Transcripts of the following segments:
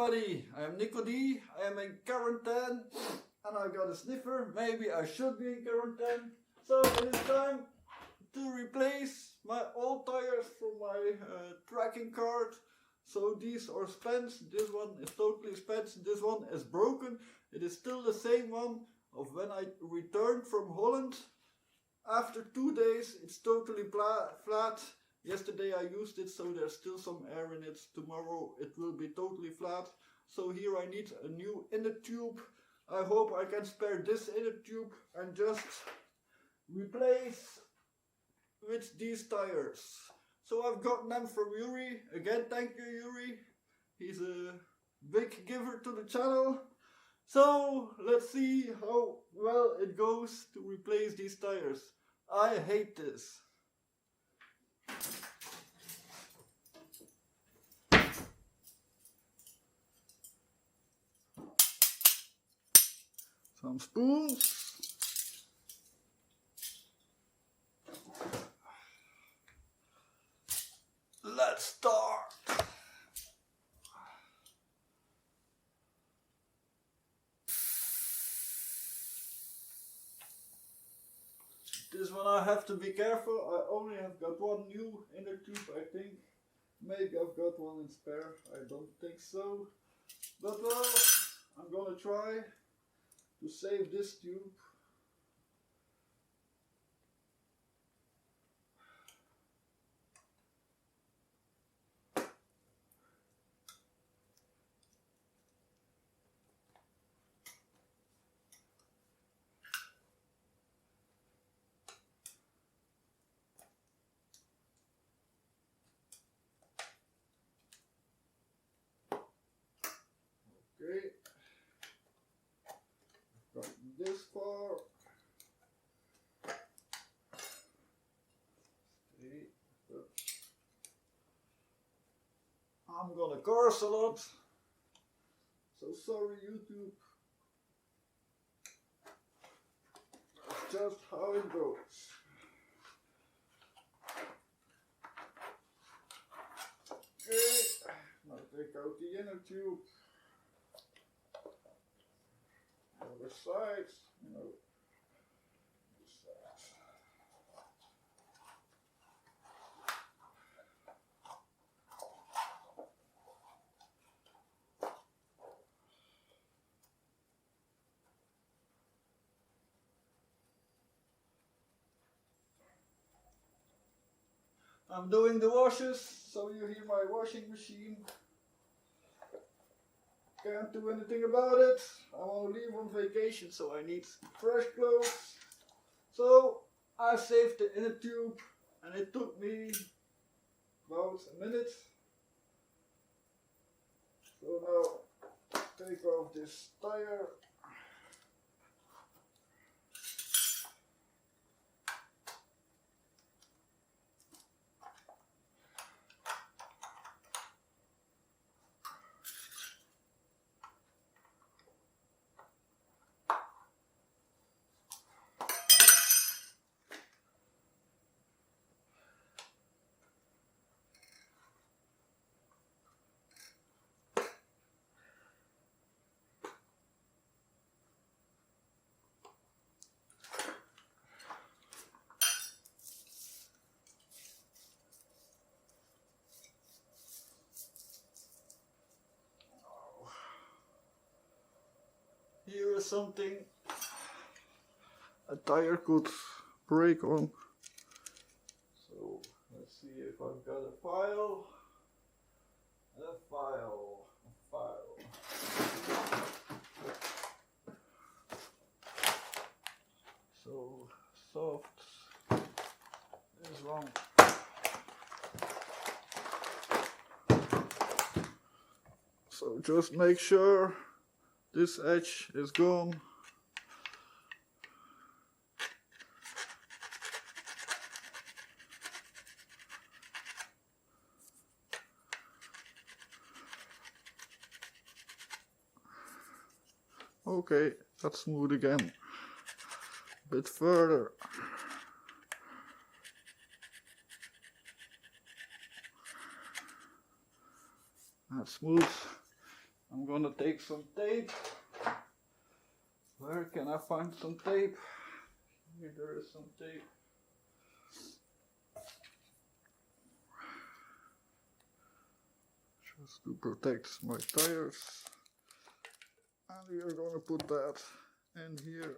everybody, I am NicoD, I am in quarantine and I got a sniffer. Maybe I should be in quarantine. So it is time to replace my old tires from my tracking card. So these are spent, this one is totally spent, this one is broken. It is still the same one of when I returned from Holland. After 2 days it's totally flat. Yesterday I used it, so there's still some air in it. Tomorrow it will be totally flat. So here I need a new inner tube. I hope I can spare this inner tube and just replace with these tires. So I've gotten them from Yuri. Again, thank you Yuri. He's a big giver to the channel. So let's see how well it goes to replace these tires. I hate this. Some spoons. Let's start. This one I have to be careful. I only have got one new inner tube, I think. Maybe I've got one in spare. I don't think so. But well, I'm gonna try to save this tube. Okay, got this far. See, I'm gonna curse a lot, so sorry YouTube. That's just how it goes. Okay, now take out the inner tube. Other sides, no. This side. I'm doing the washes, so you hear my washing machine. Can't do anything about it. I want to leave on vacation, so I need fresh clothes. So I saved the inner tube and it took me about a minute. So now take off this tire. Here is something a tire could break on. So let's see if I've got a file. So soft is wrong. So just make sure this edge is gone. Okay, that's smooth again. A bit further. That's smooth. I'm gonna take some tape. Where can I find some tape? Here there is some tape. Just to protect my tires. And we are gonna put that in here.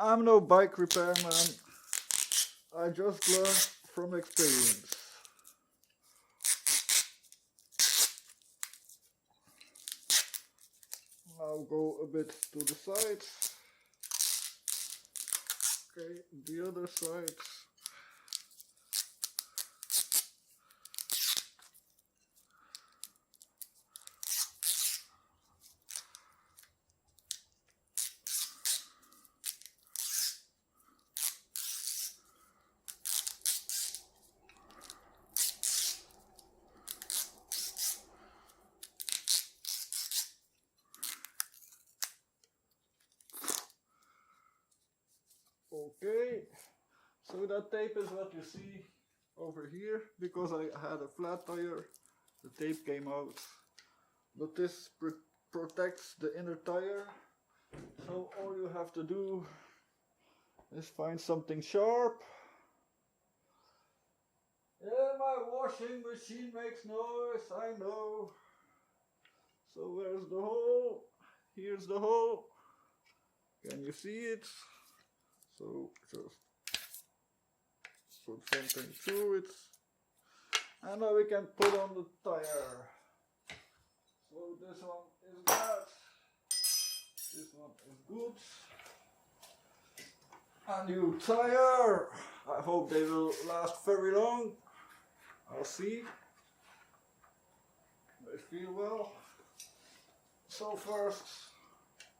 I'm no bike repairman, I just learn from experience. Now go a bit to the sides. Okay, the other side. Okay, so that tape is what you see over here. Because I had a flat tire, the tape came out. But this protects the inner tire. So all you have to do is find something sharp. Yeah, my washing machine makes noise, I know. So where's the hole? Here's the hole. Can you see it? So just put something through it. And now we can put on the tire. So this one is bad. This one is good. A new tire. I hope they will last very long. I'll see. They feel well. So first,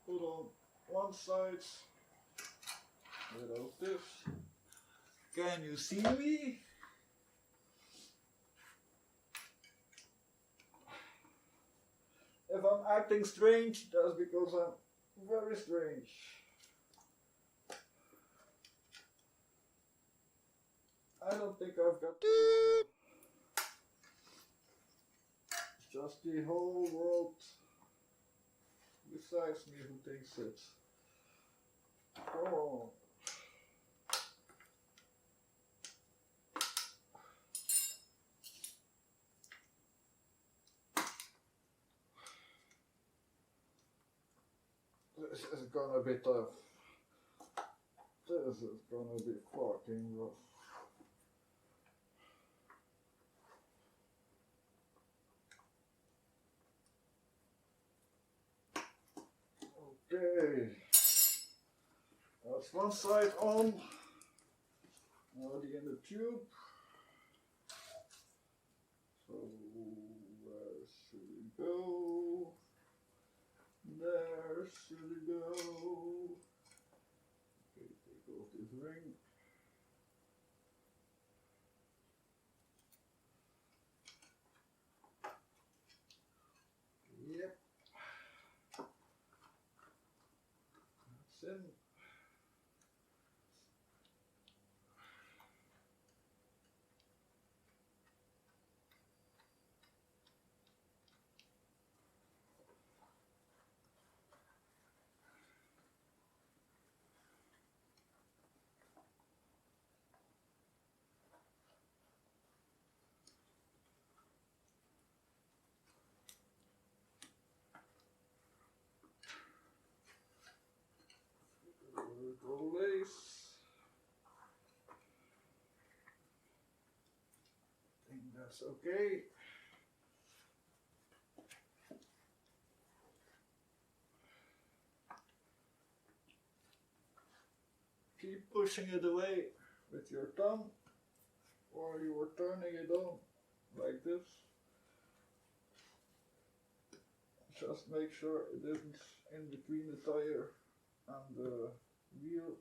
put on one side without this. Can you see me? If I'm acting strange, that's because I'm very strange. I don't think I've got to. It's just the whole world besides me who thinks it. Come on. This is gonna be tough. This is gonna be fucking rough. Okay, that's one side on. Now the inner tube. So where should we go? There should we go? Okay, take off this ring. Yep. That's in. Lace. I think that's okay. Keep pushing it away with your thumb, or you are turning it on like this. Just make sure it isn't in between the tire and the wheel.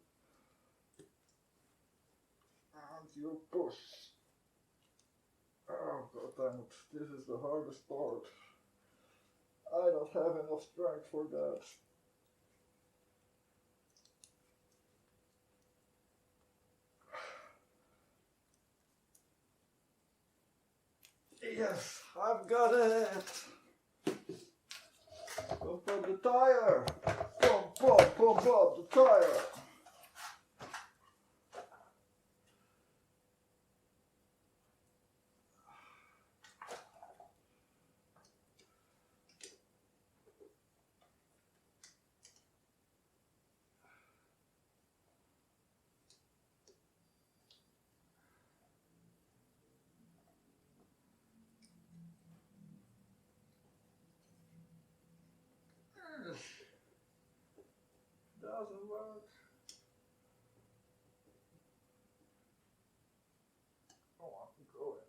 And you push. Oh god damn it, this is the hardest part. I don't have enough strength for that. Yes, I've got it. Pump up the tire. Pump up the tire. Doesn't work. Oh, I'm going.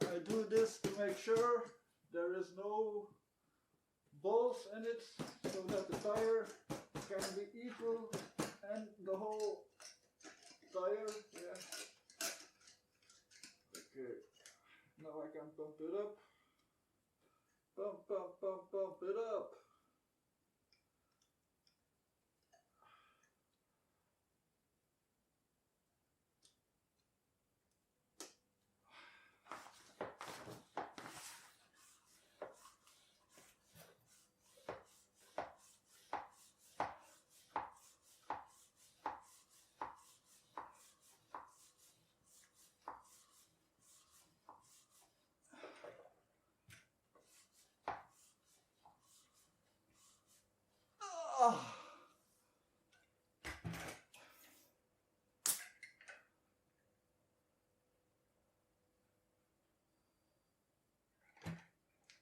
I do this to make sure there is no balls in it, so that the tire can be equal and the whole tire. Yeah. Okay. Now I can pump it up. Pump it up.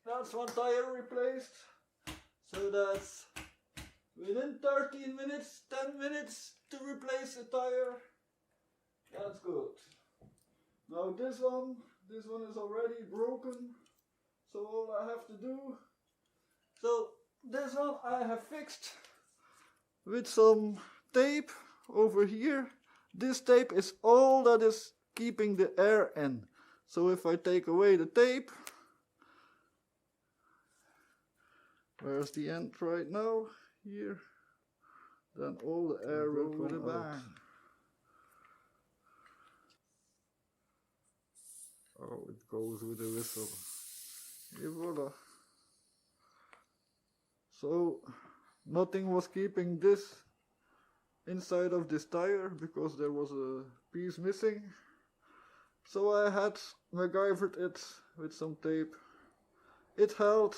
That's one tire replaced. So that's within 13 minutes, 10 minutes to replace a tire. That's good. Now this one is already broken. So all I have to do, so this one I have fixed with some tape over here. This tape is all that is keeping the air in. So if I take away the tape, where's the end right now? Here. Then all the air will come out. Bang. Oh, it goes with a whistle. Et voila. So nothing was keeping this inside of this tire because there was a piece missing. So I had MacGyvered it with some tape. It held.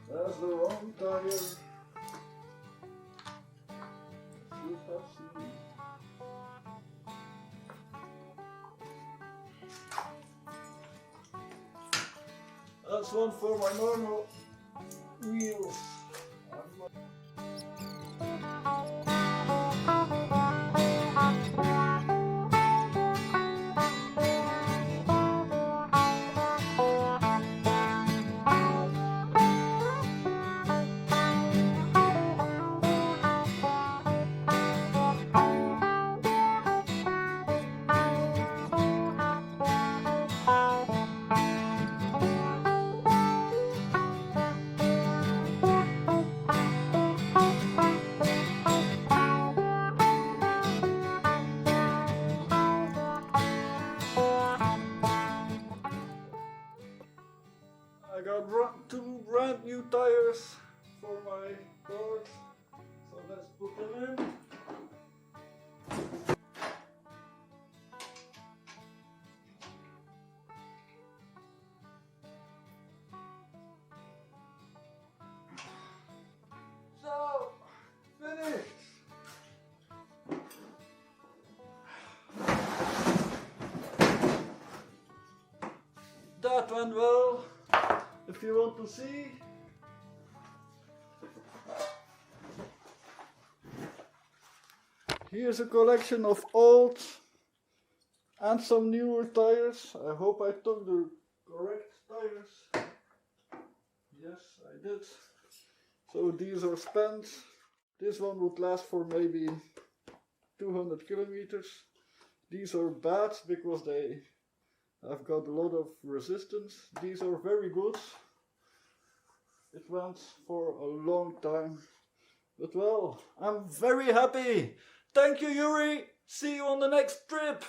That's the wrong tire. That's one for my normal wheels. I got two brand new tires for my board, so let's put them in. So, finished! That went well. If you want to see, here's a collection of old and some newer tires. I hope I took the correct tires. Yes, I did. So these are spent. This one would last for maybe 200 kilometers. These are bad because they have got a lot of resistance. These are very good. It went for a long time. But well, I'm very happy. Thank you, Yuri. See you on the next trip.